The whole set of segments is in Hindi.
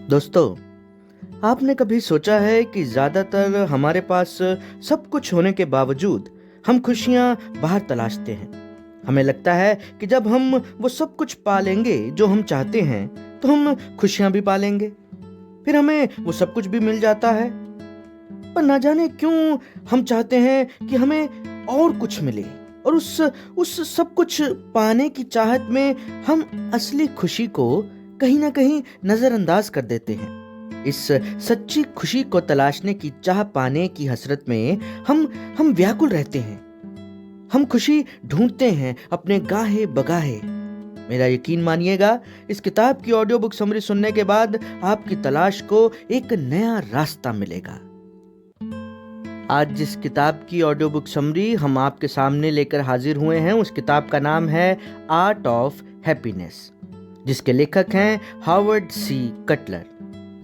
दोस्तों, आपने कभी सोचा है कि ज़्यादातर हमारे पास सब कुछ होने के बावजूद हम खुशियाँ बाहर तलाशते हैं। हमें लगता है कि जब हम वो सब कुछ पा लेंगे जो हम चाहते हैं, तो हम खुशियाँ भी पा लेंगे। फिर हमें वो सब कुछ भी मिल जाता है, पर ना जाने क्यों हम चाहते हैं कि हमें और कुछ मिले और उस सब कुछ पाने की चाहत में हम असली खुशी को कहीं ना कहीं नजरअंदाज कर देते हैं। इस सच्ची खुशी को तलाशने की चाह पाने की हसरत में हम व्याकुल रहते हैं। हम खुशी ढूंढते हैं अपने गाहे बगाहे। मेरा यकीन मानिएगा, इस किताब की ऑडियो बुक समरी सुनने के बाद आपकी तलाश को एक नया रास्ता मिलेगा। आज जिस किताब की ऑडियो बुक समरी हम आपके सामने लेकर हाजिर हुए हैं, उस किताब का नाम है आर्ट ऑफ हैप्पीनेस, जिसके लेखक हैं हावर्ड सी कटलर।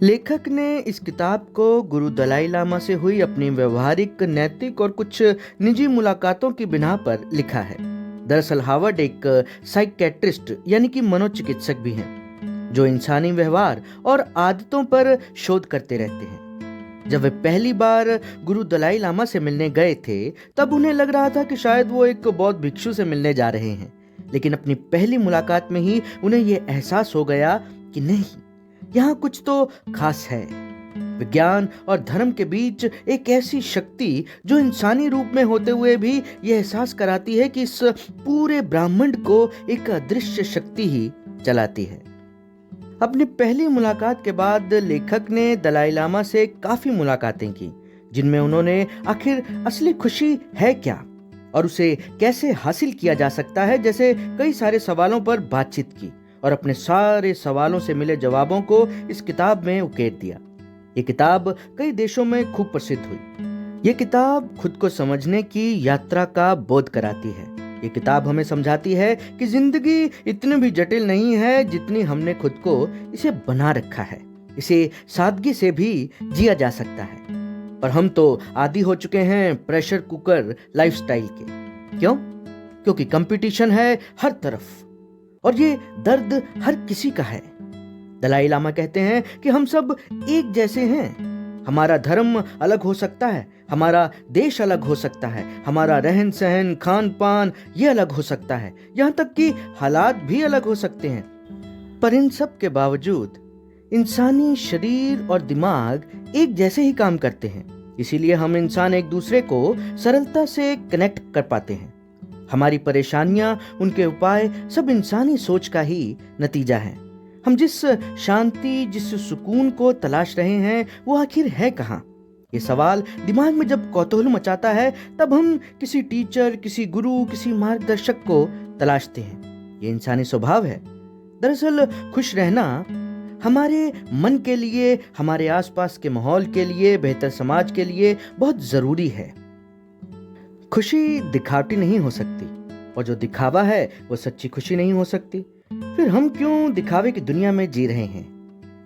लेखक ने इस किताब को गुरु दलाई लामा से हुई अपनी व्यवहारिक, नैतिक और कुछ निजी मुलाकातों की बिना पर लिखा है। दरअसल हावर्ड एक साइकियाट्रिस्ट यानी कि मनोचिकित्सक भी हैं, जो इंसानी व्यवहार और आदतों पर शोध करते रहते हैं। जब वे पहली बार गुरु दलाई लामा से मिलने गए थे, तब उन्हें लग रहा था कि शायद वो एक बौद्ध भिक्षु से मिलने जा रहे हैं। लेकिन अपनी पहली मुलाकात में ही उन्हें यह एहसास हो गया कि नहीं, यहाँ कुछ तो खास है। विज्ञान और धर्म के बीच एक ऐसी शक्ति जो इंसानी रूप में होते हुए भी यह एहसास कराती है कि इस पूरे ब्रह्मांड को एक अदृश्य शक्ति ही चलाती है। अपनी पहली मुलाकात के बाद लेखक ने दलाई लामा से काफी मुलाकातें की, जिनमें उन्होंने आखिर असली खुशी है क्या और उसे कैसे हासिल किया जा सकता है जैसे कई सारे सवालों पर बातचीत की और अपने सारे सवालों से मिले जवाबों को इस किताब में उकेर दिया। ये किताब कई देशों में खूब प्रसिद्ध हुई। ये किताब खुद को समझने की यात्रा का बोध कराती है। ये किताब हमें समझाती है कि जिंदगी इतनी भी जटिल नहीं है जितनी हमने खुद को इसे बना रखा है। इसे सादगी से भी जिया जा सकता है, पर हम तो आदी हो चुके हैं प्रेशर कुकर लाइफस्टाइल के। क्यों? क्योंकि कंपटीशन है हर तरफ और ये दर्द हर किसी का है। दलाई लामा कहते हैं कि हम सब एक जैसे हैं। हमारा धर्म अलग हो सकता है, हमारा देश अलग हो सकता है, हमारा रहन सहन, खान पान ये अलग हो सकता है, यहाँ तक कि हालात भी अलग हो सकते हैं। पर इन सब के बावजूद इंसानी शरीर और दिमाग एक जैसे ही काम करते हैं। इसीलिए हम इंसान एक दूसरे को सरलता से कनेक्ट कर पाते हैं। हमारी परेशानियां, उनके उपाय सब इंसानी सोच का ही नतीजा है। हम जिस शांति, जिस सुकून को तलाश रहे हैं, वो आखिर है कहाँ? ये सवाल दिमाग में जब कौतूहल मचाता है, तब हम किसी टीचर, किसी गुरु, किसी मार्गदर्शक को तलाशते हैं। ये इंसानी स्वभाव है। दरअसल खुश रहना हमारे मन के लिए, हमारे आसपास के माहौल के लिए, बेहतर समाज के लिए बहुत जरूरी है। खुशी दिखावटी नहीं हो सकती और जो दिखावा है वो सच्ची खुशी नहीं हो सकती। फिर हम क्यों दिखावे की दुनिया में जी रहे हैं?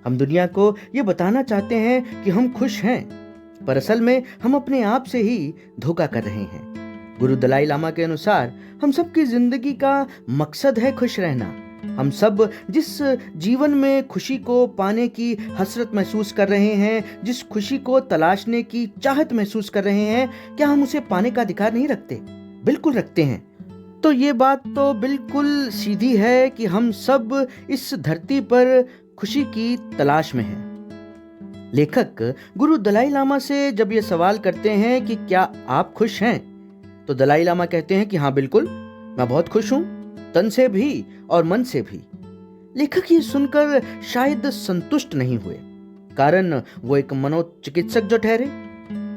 हम दुनिया को ये बताना चाहते हैं कि हम खुश हैं, पर असल में हम अपने आप से ही धोखा कर रहे हैं। गुरु दलाई लामा के अनुसार हम सबकी जिंदगी का मकसद है खुश रहना। हम सब जिस जीवन में खुशी को पाने की हसरत महसूस कर रहे हैं, जिस खुशी को तलाशने की चाहत महसूस कर रहे हैं, क्या हम उसे पाने का अधिकार नहीं रखते? बिल्कुल रखते हैं। तो ये बात तो बिल्कुल सीधी है कि हम सब इस धरती पर खुशी की तलाश में हैं। लेखक गुरु दलाई लामा से जब ये सवाल करते हैं कि क्या आप खुश हैं, तो दलाई लामा कहते हैं कि हाँ बिल्कुल, मैं बहुत खुश हूं, तन से भी और मन से भी। लेखक ये सुनकर शायद संतुष्ट नहीं हुए, कारण वो एक मनोचिकित्सक जो ठहरे।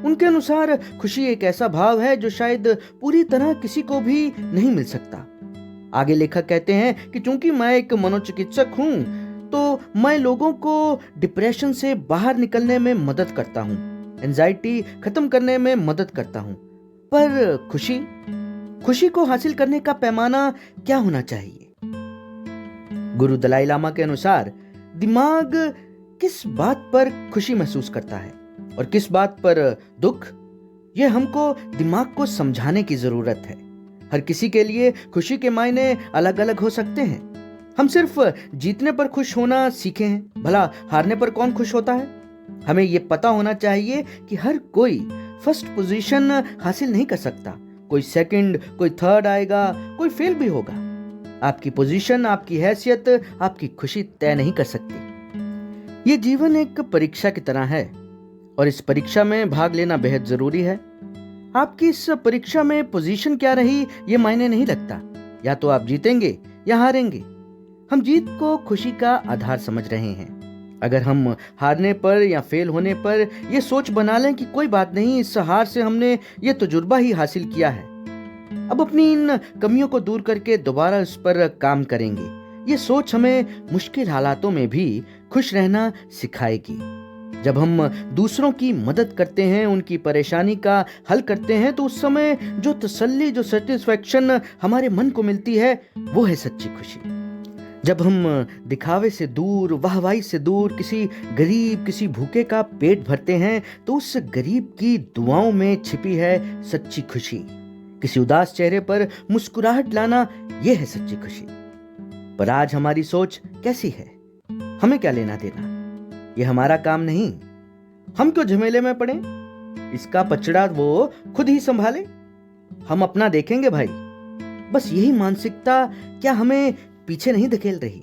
उनके अनुसार खुशी एक ऐसा भाव है जो शायद पूरी तरह किसी को भी नहीं मिल सकता। आगे लेखक कहते हैं कि चूंकि मैं एक मनोचिकित्सक हूं, तो मैं लोगों को डिप्रेशन से बाहर निकलने में मदद करता हूं, एंजाइटी खत्म करने में मदद करता हूं। पर खुशी को हासिल करने का पैमाना क्या होना चाहिए? गुरु दलाई लामा के अनुसार दिमाग किस बात पर खुशी महसूस करता है और किस बात पर दुख, यह हमको दिमाग को समझाने की जरूरत है। हर किसी के लिए खुशी के मायने अलग अलग हो सकते हैं। हम सिर्फ जीतने पर खुश होना सीखे हैं, भला हारने पर कौन खुश होता है? हमें ये पता होना चाहिए कि हर कोई फर्स्ट पोजीशन हासिल नहीं कर सकता। कोई सेकंड, कोई थर्ड आएगा, कोई फेल भी होगा। आपकी पोजीशन, आपकी हैसियत, आपकी खुशी तय नहीं कर सकती। ये जीवन एक परीक्षा की तरह है और इस परीक्षा में भाग लेना बेहद जरूरी है। आपकी इस परीक्षा में पोजीशन क्या रही ये मायने नहीं रखता। या तो आप जीतेंगे या हारेंगे। हम जीत को खुशी का आधार समझ रहे हैं। अगर हम हारने पर या फेल होने पर यह सोच बना लें कि कोई बात नहीं, इस हार से हमने ये तजुर्बा ही हासिल किया है, अब अपनी इन कमियों को दूर करके दोबारा उस पर काम करेंगे, ये सोच हमें मुश्किल हालातों में भी खुश रहना सिखाएगी। जब हम दूसरों की मदद करते हैं, उनकी परेशानी का हल करते हैं, तो उस समय जो तसल्ली, जो सेटिस्फैक्शन हमारे मन को मिलती है, वो है सच्ची खुशी। जब हम दिखावे से दूर, वाहवाही से दूर किसी गरीब, किसी भूखे का पेट भरते हैं, तो उस गरीब की दुआओं में छिपी है सच्ची खुशी। किसी उदास चेहरे पर मुस्कुराहट लाना, यह है सच्ची खुशी। पर आज हमारी सोच कैसी है? हमें क्या लेना देना? यह हमारा काम नहीं। हम क्यों झमेले में पड़े? इसका पचड़ा वो खुद ही संभाले। हम अपना देखेंगे भाई। बस यही मानसिकता क्या हमें पीछे नहीं धकेल रही?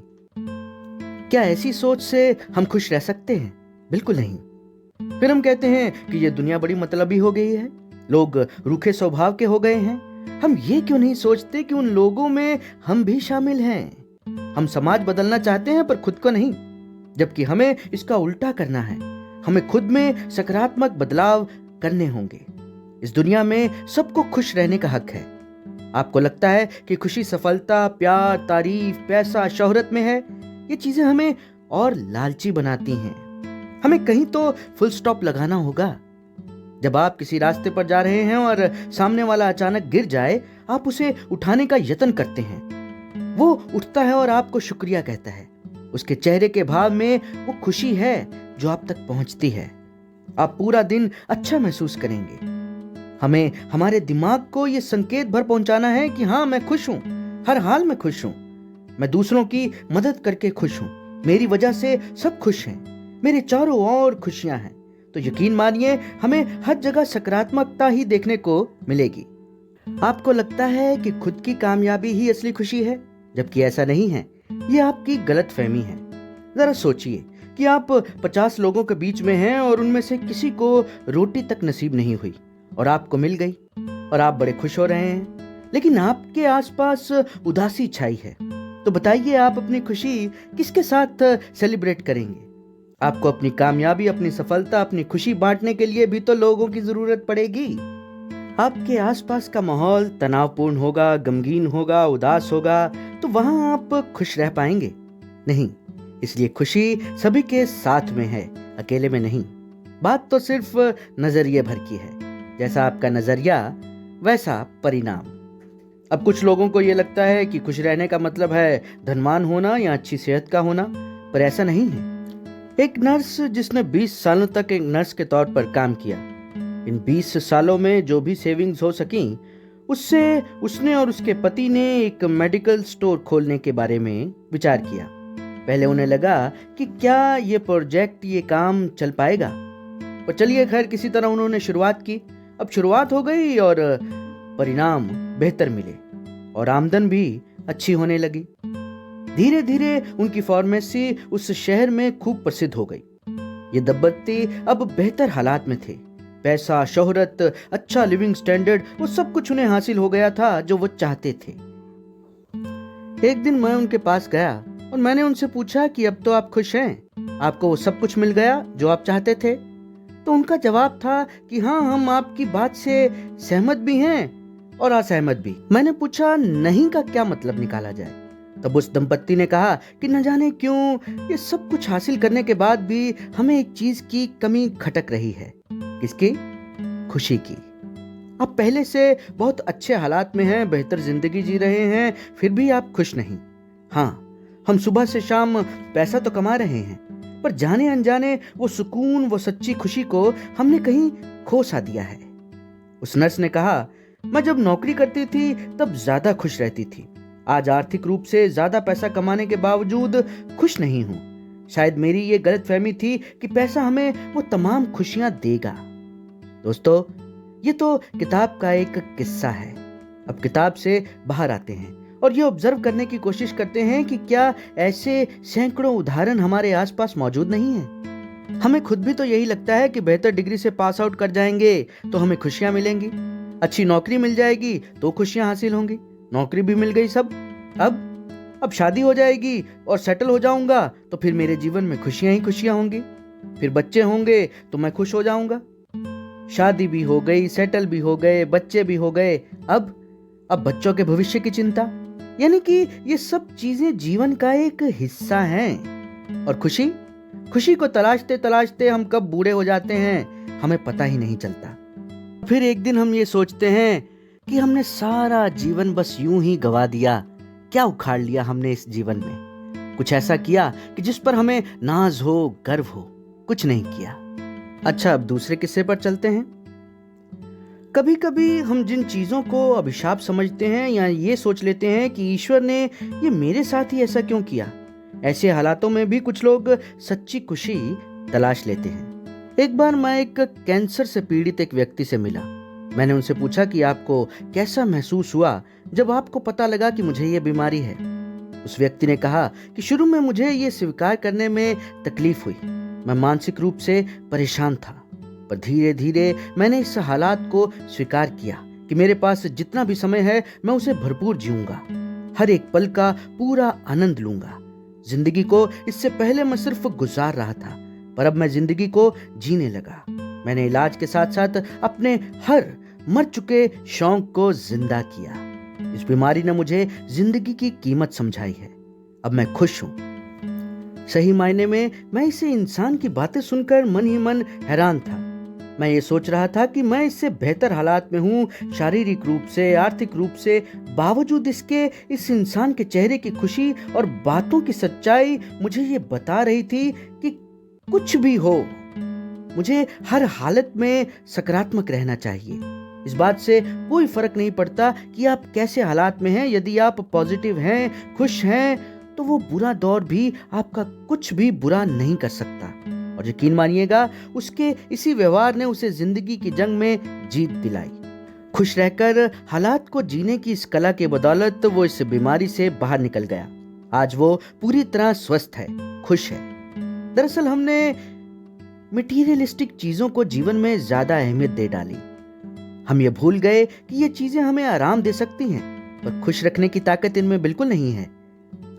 क्या ऐसी सोच से हम खुश रह सकते हैं? बिल्कुल नहीं। फिर हम कहते हैं कि यह दुनिया बड़ी मतलबी हो गई है, लोग रूखे स्वभाव के हो गए हैं। हम ये क्यों नहीं सोचते कि उन लोगों में हम भी शामिल हैं? हम समाज बदलना चाहते हैं पर खुद को नहीं, जबकि हमें इसका उल्टा करना है। हमें खुद में सकारात्मक बदलाव करने होंगे। इस दुनिया में सबको खुश रहने का हक है। आपको लगता है कि खुशी सफलता, प्यार, तारीफ, पैसा, शोहरत में है? ये चीजें हमें और लालची बनाती हैं। हमें कहीं तो फुल स्टॉप लगाना होगा। जब आप किसी रास्ते पर जा रहे हैं और सामने वाला अचानक गिर जाए, आप उसे उठाने का यत्न करते हैं। वो उठता है और आपको शुक्रिया कहता है। उसके चेहरे के भाव में वो खुशी है जो आप तक पहुंचती है। आप पूरा दिन अच्छा महसूस करेंगे। हमें हमारे दिमाग को ये संकेत भर पहुंचाना है कि हाँ, मैं खुश हूं, हर हाल में खुश हूं, मैं दूसरों की मदद करके खुश हूं, मेरी वजह से सब खुश हैं, मेरे चारों ओर खुशियां हैं। तो यकीन मानिए, हमें हर जगह सकारात्मकता ही देखने को मिलेगी। आपको लगता है कि खुद की कामयाबी ही असली खुशी है, जबकि ऐसा नहीं है। ये आपकी गलतफहमी है। जरा सोचिए कि आप 50 लोगों के बीच में हैं और उनमें से किसी को रोटी तक नसीब नहीं हुई और आपको मिल गई और आप बड़े खुश हो रहे हैं, लेकिन आपके आसपास उदासी छाई है। तो बताइए, आप अपनी खुशी किसके साथ सेलिब्रेट करेंगे? आपको अपनी कामयाबी, अपनी सफलता, अपनी खुशी बांटने के लिए भी तो लोगों की जरूरत पड़ेगी। आपके आसपास का माहौल तनावपूर्ण होगा, गमगीन होगा, उदास होगा, तो वहां आप खुश रह पाएंगे नहीं। इसलिए खुशी सभी के साथ में है, अकेले में नहीं। बात तो सिर्फ नजरिए भर की है। जैसा आपका नजरिया, वैसा परिणाम। अब कुछ लोगों को यह लगता है कि खुश रहने का मतलब है धनवान होना या अच्छी सेहत का होना, पर ऐसा नहीं है। एक नर्स जिसने 20 सालों तक एक नर्स के तौर पर काम किया, इन 20 सालों में जो भी सेविंग्स हो सकी, उससे उसने और उसके पति ने एक मेडिकल स्टोर खोलने के बारे में विचार किया। पहले उन्हें लगा कि क्या ये प्रोजेक्ट, ये काम चल पाएगा, पर चलिए खैर, किसी तरह उन्होंने शुरुआत की। अब शुरुआत हो गई और परिणाम बेहतर मिले और आमदन भी अच्छी होने लगी। धीरे धीरे उनकी फार्मेसी उस शहर में खूब प्रसिद्ध हो गई। ये दंपत्ति अब बेहतर हालात में थे। पैसा, शोहरत, अच्छा लिविंग स्टैंडर्ड, वो सब कुछ उन्हें हासिल हो गया था जो वो चाहते थे। एक दिन मैं उनके पास गया और मैंने उनसे पूछा कि अब तो आप खुश हैं, आपको वो सब कुछ मिल गया जो आप चाहते थे? तो उनका जवाब था कि हाँ, हम आपकी बात से सहमत भी हैं और असहमत भी। मैंने पूछा, नहीं का क्या मतलब निकाला जाए? तब उस दंपत्ति ने कहा कि न जाने क्यों ये सब कुछ हासिल करने के बाद भी हमें एक चीज की कमी खटक रही है। किसकी? खुशी की। आप पहले से बहुत अच्छे हालात में हैं, बेहतर जिंदगी जी रहे हैं, फिर भी आप खुश नहीं। हाँ, हम सुबह से शाम पैसा तो कमा रहे हैं, पर जाने अनजाने वो सुकून, वो सच्ची खुशी को हमने कहीं खो सा दिया है। उस नर्स ने कहा, मैं जब नौकरी करती थी तब ज्यादा खुश रहती थी, आज आर्थिक रूप से ज्यादा पैसा कमाने के बावजूद खुश नहीं हूं। शायद मेरी ये गलतफहमी थी कि पैसा हमें वो तमाम खुशियां देगा। दोस्तों, ये तो किताब का एक किस्सा है। अब किताब से बाहर आते हैं और ये ऑब्जर्व करने की कोशिश करते हैं कि क्या ऐसे सैकड़ों उदाहरण हमारे आसपास मौजूद नहीं हैं। हमें खुद भी तो यही लगता है कि बेहतर डिग्री से पास आउट कर जाएंगे तो हमें खुशियां मिलेंगी, अच्छी नौकरी मिल जाएगी तो खुशियां हासिल होंगी। नौकरी भी मिल गई सब, अब शादी हो जाएगी और सेटल हो जाऊंगा तो फिर मेरे जीवन में खुशियां ही खुशियां होंगी। फिर बच्चे होंगे तो मैं खुश हो जाऊंगा। शादी भी हो गई, सेटल भी हो गए, बच्चे भी हो गए, अब बच्चों के भविष्य की चिंता। यानी कि ये सब चीजें जीवन का एक हिस्सा हैं। और खुशी को तलाशते तलाशते हम कब बूढ़े हो जाते हैं हमें पता ही नहीं चलता। फिर एक दिन हम ये सोचते हैं कि हमने सारा जीवन बस यूं ही गवा दिया। क्या उखाड़ लिया हमने इस जीवन में? कुछ ऐसा किया कि जिस पर हमें नाज हो, गर्व हो? कुछ नहीं किया। अच्छा, अब दूसरे किस्से पर चलते हैं। कभी कभी हम जिन चीजों को अभिशाप समझते हैं या ये सोच लेते हैं कि ईश्वर ने ये मेरे साथ ही ऐसा क्यों किया, ऐसे हालातों में भी कुछ लोग सच्ची खुशी तलाश लेते हैं। एक बार मैं एक कैंसर से पीड़ित एक व्यक्ति से मिला। मैंने उनसे पूछा कि आपको कैसा महसूस हुआ जब आपको पता लगा कि मुझे ये बीमारी है। उस व्यक्ति ने कहा कि शुरू में मुझे ये स्वीकार करने में तकलीफ हुई। मैं मानसिक रूप से परेशान था, पर धीरे धीरे मैंने इस हालात को स्वीकार किया कि मेरे पास जितना भी समय है मैं उसे भरपूर जीऊंगा, हर एक पल का पूरा आनंद लूंगा। जिंदगी को इससे पहले मैं सिर्फ गुजार रहा था, पर अब मैं जिंदगी को जीने लगा। मैंने इलाज के साथ साथ अपने हर मर चुके शौक को जिंदा किया। इस बीमारी ने मुझे जिंदगी की कीमत समझाई है। अब मैं खुश हूं। सही मायने में मैं इसे इंसान की बातें सुनकर मन ही मन हैरान था। मैं ये सोच रहा था कि मैं इससे बेहतर हालात में हूँ, शारीरिक रूप से, आर्थिक रूप से। बावजूद इसके इस इंसान के चेहरे की खुशी और बातों की सच्चाई मुझे ये बता रही थी कि कुछ भी हो, मुझे हर हालत में सकारात्मक रहना चाहिए। इस बात से कोई फर्क नहीं पड़ता कि आप कैसे हालात में हैं। यदि आप पॉजिटिव हैं, खुश हैं, तो वो बुरा दौर भी आपका कुछ भी बुरा नहीं कर सकता। और यकीन मानिएगा, उसके इसी व्यवहार ने उसे जिंदगी की जंग में जीत दिलाई। खुश रहकर हालात को जीने की इस कला के बदौलत वो इस बीमारी से बाहर निकल गया। आज वो पूरी तरह स्वस्थ है, खुश है। दरअसल हमने मटीरियलिस्टिक चीजों को जीवन में ज्यादा अहमियत दे डाली। हम ये भूल गए कि ये चीजें हमें आराम दे सकती हैं, पर खुश रखने की ताकत इनमें बिल्कुल नहीं है।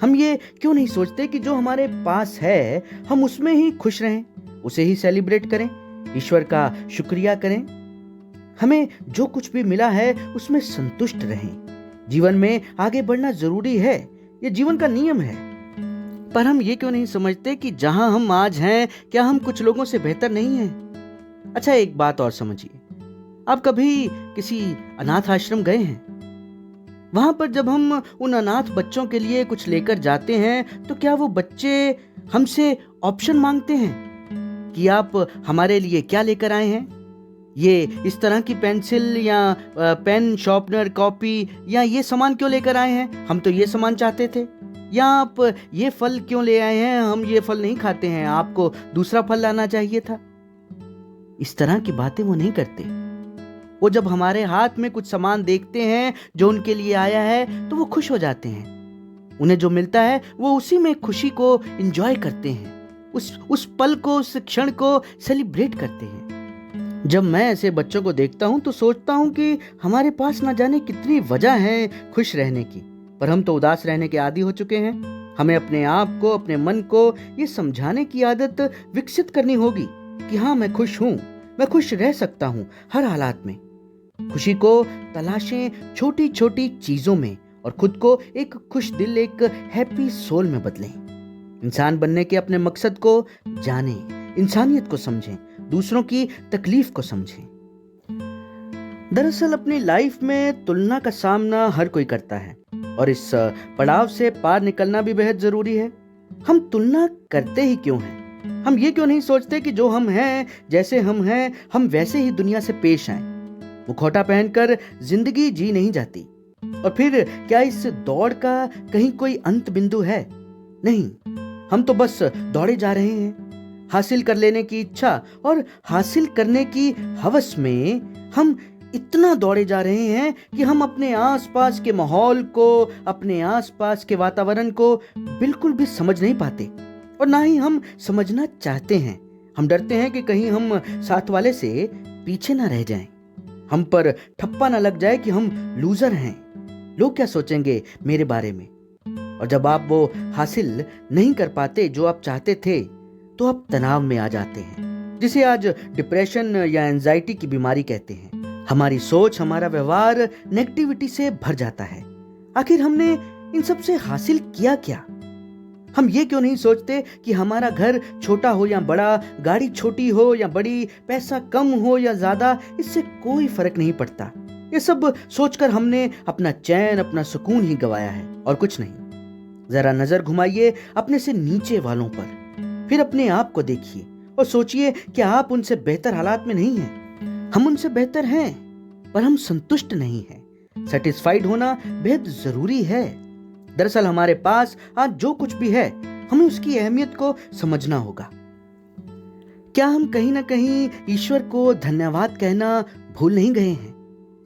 हम ये क्यों नहीं सोचते कि जो हमारे पास है हम उसमें ही खुश रहें, उसे ही सेलिब्रेट करें, ईश्वर का शुक्रिया करें। हमें जो कुछ भी मिला है उसमें संतुष्ट रहें। जीवन में आगे बढ़ना जरूरी है, ये जीवन का नियम है। पर हम ये क्यों नहीं समझते कि जहां हम आज हैं, क्या हम कुछ लोगों से बेहतर नहीं हैं? अच्छा, एक बात और समझिए। आप कभी किसी अनाथ आश्रम गए हैं? वहां पर जब हम उन अनाथ बच्चों के लिए कुछ लेकर जाते हैं तो क्या वो बच्चे हमसे ऑप्शन मांगते हैं कि आप हमारे लिए क्या लेकर आए हैं? ये इस तरह की पेंसिल या पेन, शॉर्पनर, कॉपी या ये सामान क्यों लेकर आए हैं? हम तो ये सामान चाहते थे। या आप ये फल क्यों ले आए हैं? हम ये फल नहीं खाते हैं, आपको दूसरा फल लाना चाहिए था। इस तरह की बातें वो नहीं करते। वो जब हमारे हाथ में कुछ सामान देखते हैं जो उनके लिए आया है तो वो खुश हो जाते हैं। उन्हें जो मिलता है वो उसी में खुशी को एंजॉय करते हैं, उस पल को, उस क्षण को सेलिब्रेट करते हैं। जब मैं ऐसे बच्चों को देखता हूं तो सोचता हूं कि हमारे पास न जाने कितनी वजह है खुश रहने की, पर हम तो उदास रहने के आदी हो चुके हैं। हमें अपने आप को, अपने मन को ये समझाने की आदत विकसित करनी होगी कि हाँ, मैं खुश हूं, मैं खुश रह सकता हूं हर हालात में। खुशी को तलाशें छोटी छोटी चीजों में और खुद को एक खुश दिल, एक हैप्पी सोल में बदलें। इंसान बनने के अपने मकसद को जानें, इंसानियत को समझें, दूसरों की तकलीफ को समझें। दरअसल अपनी लाइफ में तुलना का सामना हर कोई करता है और इस पड़ाव से पार निकलना भी बेहद जरूरी है। हम तुलना करते ही क्यों हैं? हम ये क्यों नहीं सोचते कि जो हम हैं, जैसे हम हैं, हम वैसे ही दुनिया से पेश आएं। मुखौटा पहनकर जिंदगी जी नहीं जाती और फिर क्या इस दौड़ का कहीं कोई अंत बिंदु है? नहीं, हम तो बस दौड़े जा रहे हैं। हासिल कर लेने की इच्छा और हासिल करने की हवस में हम इतना दौड़े जा रहे हैं कि हम अपने आसपास के माहौल को, अपने आसपास के वातावरण को बिल्कुल भी समझ नहीं पाते और ना ही हम समझना चाहते हैं। हम डरते हैं कि कहीं हम साथ वाले से पीछे ना रह जाएं, हम पर ठप्पा ना लग जाए कि हम लूजर हैं। लोग क्या सोचेंगे मेरे बारे में? और जब आप वो हासिल नहीं कर पाते जो आप चाहते थे, तो आप तनाव में आ जाते हैं, जिसे आज डिप्रेशन या एंजाइटी की बीमारी कहते हैं। हमारी सोच, हमारा व्यवहार नेगेटिविटी से भर जाता है। आखिर हमने इन सब से हासिल किया क्या? हम ये क्यों नहीं सोचते कि हमारा घर छोटा हो या बड़ा, गाड़ी छोटी हो या बड़ी, पैसा कम हो या ज्यादा, इससे कोई फर्क नहीं पड़ता। ये सब सोचकर हमने अपना चैन, अपना सुकून ही गंवाया है और कुछ नहीं। जरा नजर घुमाइए अपने से नीचे वालों पर, फिर अपने आप को देखिए और सोचिए कि आप उनसे बेहतर हालात में नहीं हैं। हम उनसे बेहतर हैं, पर हम संतुष्ट नहीं हैं। सेटिस्फाइड होना बेहद जरूरी है। दरअसल हमारे पास आज जो कुछ भी है, हमें उसकी अहमियत को समझना होगा। क्या हम कहीं ना कहीं ईश्वर को धन्यवाद कहना भूल नहीं गए हैं?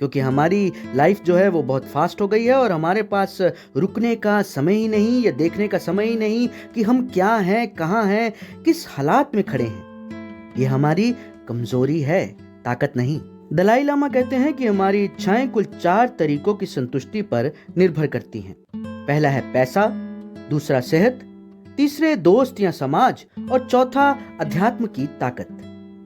क्योंकि हमारी लाइफ जो है वो बहुत फास्ट हो गई है और हमारे पास रुकने का समय ही नहीं, या देखने का समय ही नहीं कि हम क्या हैं, कहाँ हैं, किस हालात में खड़े हैं। ये हमारी कमजोरी है, ताकत नहीं। दलाई लामा कहते हैं कि हमारी इच्छाएं कुल 4 तरीकों की संतुष्टि पर निर्भर करती हैं। पहला है पैसा, दूसरा सेहत, तीसरे दोस्त या समाज, और चौथा अध्यात्म की ताकत।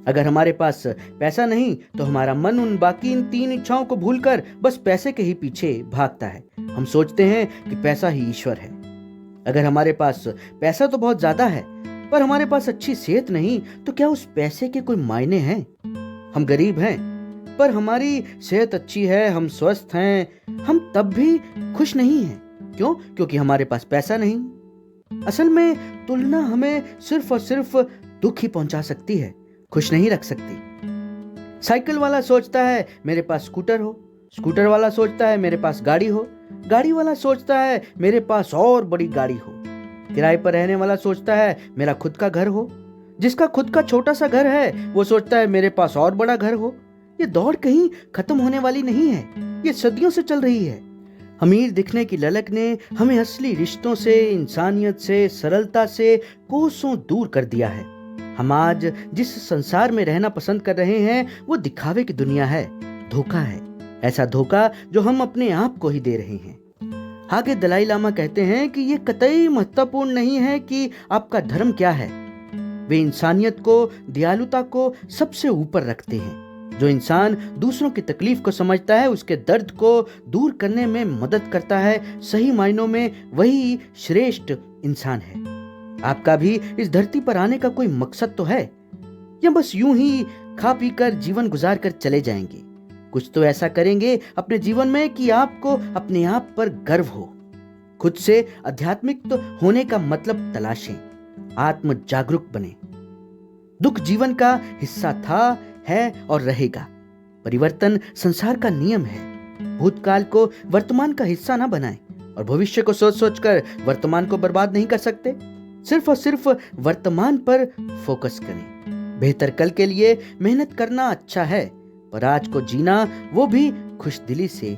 अगर हमारे पास पैसा नहीं तो हमारा मन उन बाकी इन 3 इच्छाओं को भूलकर बस पैसे के ही पीछे भागता है। हम सोचते हैं कि पैसा ही ईश्वर है। अगर हमारे पास पैसा तो बहुत ज्यादा है, पर हमारे पास अच्छी सेहत नहीं, तो क्या उस पैसे के कोई मायने हैं? हम गरीब हैं, पर हमारी सेहत अच्छी है, हम स्वस्थ हैं, हम तब भी खुश नहीं हैं। क्यों? क्योंकि हमारे पास पैसा नहीं। असल में तुलना हमें सिर्फ और सिर्फ दुख ही पहुंचा सकती है, खुश नहीं रख सकती। साइकिल वाला सोचता है मेरे पास स्कूटर हो, स्कूटर वाला सोचता है मेरे पास गाड़ी हो, गाड़ी वाला सोचता है मेरे पास और बड़ी गाड़ी हो, किराए पर रहने वाला सोचता है मेरा खुद का घर हो, जिसका खुद का छोटा सा घर है वो सोचता है मेरे पास और बड़ा घर हो। ये दौड़ कहीं खत्म होने वाली नहीं है, ये सदियों से चल रही है। अमीर दिखने की ललक ने हमें असली रिश्तों से, इंसानियत से, सरलता से कोसों दूर कर दिया है। हम आज जिस संसार में रहना पसंद कर रहे हैं वो दिखावे की दुनिया है, धोखा है, ऐसा धोखा जो हम अपने आप को ही दे रहे हैं। आगे दलाई लामा कहते हैं कि ये कतई महत्वपूर्ण नहीं है कि आपका धर्म क्या है। वे इंसानियत को, दयालुता को सबसे ऊपर रखते हैं। जो इंसान दूसरों की तकलीफ को समझता है, उसके दर्द को दूर करने में मदद करता है, सही मायनों में वही श्रेष्ठ इंसान है। आपका भी इस धरती पर आने का कोई मकसद तो है, या बस यूं ही खा पी कर जीवन गुजार कर चले जाएंगे? कुछ तो ऐसा करेंगे अपने जीवन में कि आपको अपने आप पर गर्व हो। खुद से आध्यात्मिक होने का मतलब तलाशें, आत्म जागरूक बने। दुख जीवन का हिस्सा था, है और रहेगा। परिवर्तन संसार का नियम है। भूतकाल को वर्तमान का हिस्सा ना बनाएं और भविष्य को सोच सोचकर वर्तमान को बर्बाद नहीं कर सकते। सिर्फ और सिर्फ वर्तमान पर फोकस करें। बेहतर कल के लिए मेहनत करना अच्छा है, पर आज को जीना वो भी खुशदिली से,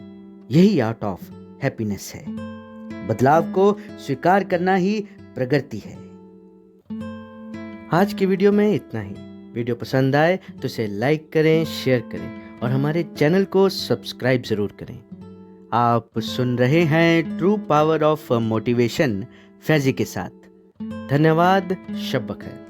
यही आर्ट ऑफ हैप्पीनेस है। बदलाव को स्वीकार करना ही प्रगति है। आज की वीडियो में इतना ही। वीडियो पसंद आए तो इसे लाइक करें, शेयर करें और हमारे चैनल को सब्सक्राइब जरूर करें। आप सुन रहे हैं true power of motivation Faizi के साथ। धन्यवाद। शब बखैर।